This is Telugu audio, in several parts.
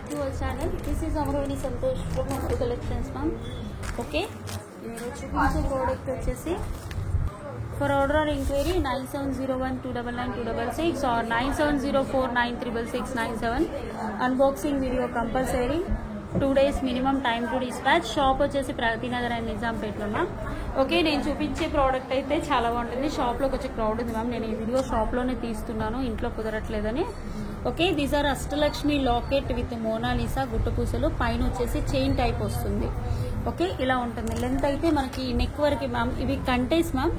to our channel. This is Amravani Santosh from Muthu Collections, ma'am. Okay, చూపించే ప్రోడక్ట్ వచ్చేసి for order or inquiry 9701299266 or 9704936697. Unboxing video compulsory. 2 days minimum time to dispatch. Shop వచ్చేసి ప్రగతినగర్ అండ్ నిజాంపేటలో మ్యామ్. ఓకే, నేను చూపించే ప్రోడక్ట్ అయితే చాలా బాగుంటుంది. షాప్లోకి వచ్చే క్రౌడ్ ఉంది మ్యామ్. నేను ఈ వీడియో షాప్లోనే తీస్తున్నాను, ఇంట్లో కుదరట్లేదని. Okay, these are Ashtalakshmi locket with Mona Lisa గుట్టపూసలు. పైన వచ్చేసి చైన్ టైప్ వస్తుంది. ఓకే, ఇలా ఉంటుంది. లెంత్ అయితే మనకి నెక్ వరకు మ్యామ్. ఇవి కంటైస్ మ్యామ్,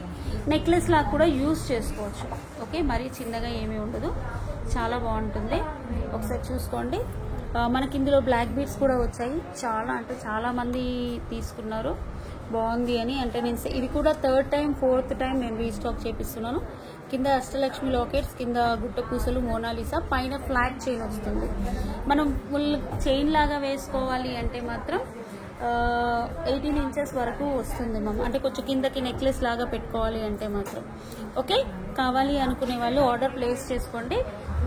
నెక్లెస్ లాగా కూడా యూజ్ చేసుకోవచ్చు. ఓకే, మరీ చిన్నగా ఏమీ ఉండదు, చాలా బాగుంటుంది. ఒకసారి చూసుకోండి. మనకి ఇందులో బ్లాక్ బీడ్స్ కూడా వచ్చాయి. చాలా అంటే చాలా మంది తీసుకున్నారు, బాగుంది అని. అంటే నేను ఇది కూడా 3rd టైం 4th టైం నేను రీస్టాక్ చేపిస్తున్నాను. కింద అష్టలక్ష్మి లాకెట్స్, కింద గుట్ట పూసలు, మోనాలిసా, పైన ఫ్లాట్ చైన్ వస్తుంది. మనం ఫుల్ చైన్ లాగా వేసుకోవాలి అంటే మాత్రం 18 inches వరకు వస్తుంది మ్యామ్. అంటే కొంచెం కిందకి నెక్లెస్ లాగా పెట్టుకోవాలి అంటే మాత్రం. ఓకే, కావాలి అనుకునే వాళ్ళు ఆర్డర్ ప్లేస్ చేసుకోండి.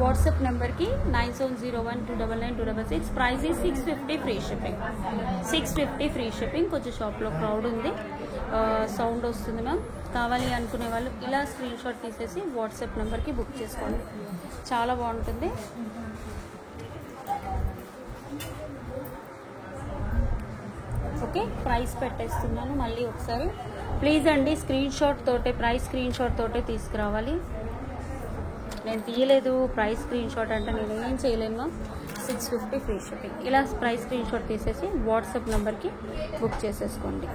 వాట్సాప్ నెంబర్కి 9701299266. ప్రైస్ ఈ 650 ఫ్రీ షిప్పింగ్. 650 free shipping. కొంచెం షాప్లో క్రౌడ్ ఉంది, సౌండ్ వస్తుంది మ్యామ్. కావాలి అనుకునే వాళ్ళు ఇలా స్క్రీన్ షాట్ తీసేసి వాట్సాప్ నెంబర్కి బుక్ చేసుకోండి. చాలా బాగుంటుంది. ఓకే, ప్రైస్ పెట్టేస్తున్నాను మళ్ళీ ఒకసారి. ప్లీజ్ అండి, స్క్రీన్ షాట్ తోటే, ప్రైస్ స్క్రీన్ షాట్ తోటే తీసుకురావాలి. నేను తీయలేదు ప్రైస్ స్క్రీన్ షాట్ అంటే నేను ఏం చేయలేను. 650 ఫ్రీ షిప్పింగ్. ఇలా ప్రైస్ స్క్రీన్ షాట్ తీసేసి వాట్సాప్ నెంబర్కి బుక్ చేసేసుకోండి.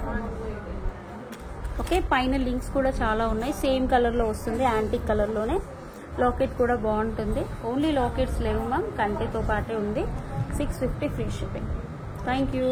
ఓకే, పైన లింక్స్ కూడా చాలా ఉన్నాయి. సేమ్ కలర్లో వస్తుంది, యాంటిక్ కలర్లోనే. లాకెట్ కూడా బాగుంటుంది. ఓన్లీ లాకెట్స్ లేవు మ్యామ్, కంటితో పాటే ఉంది. 650 ఫ్రీ షిప్పింగ్. Thank you.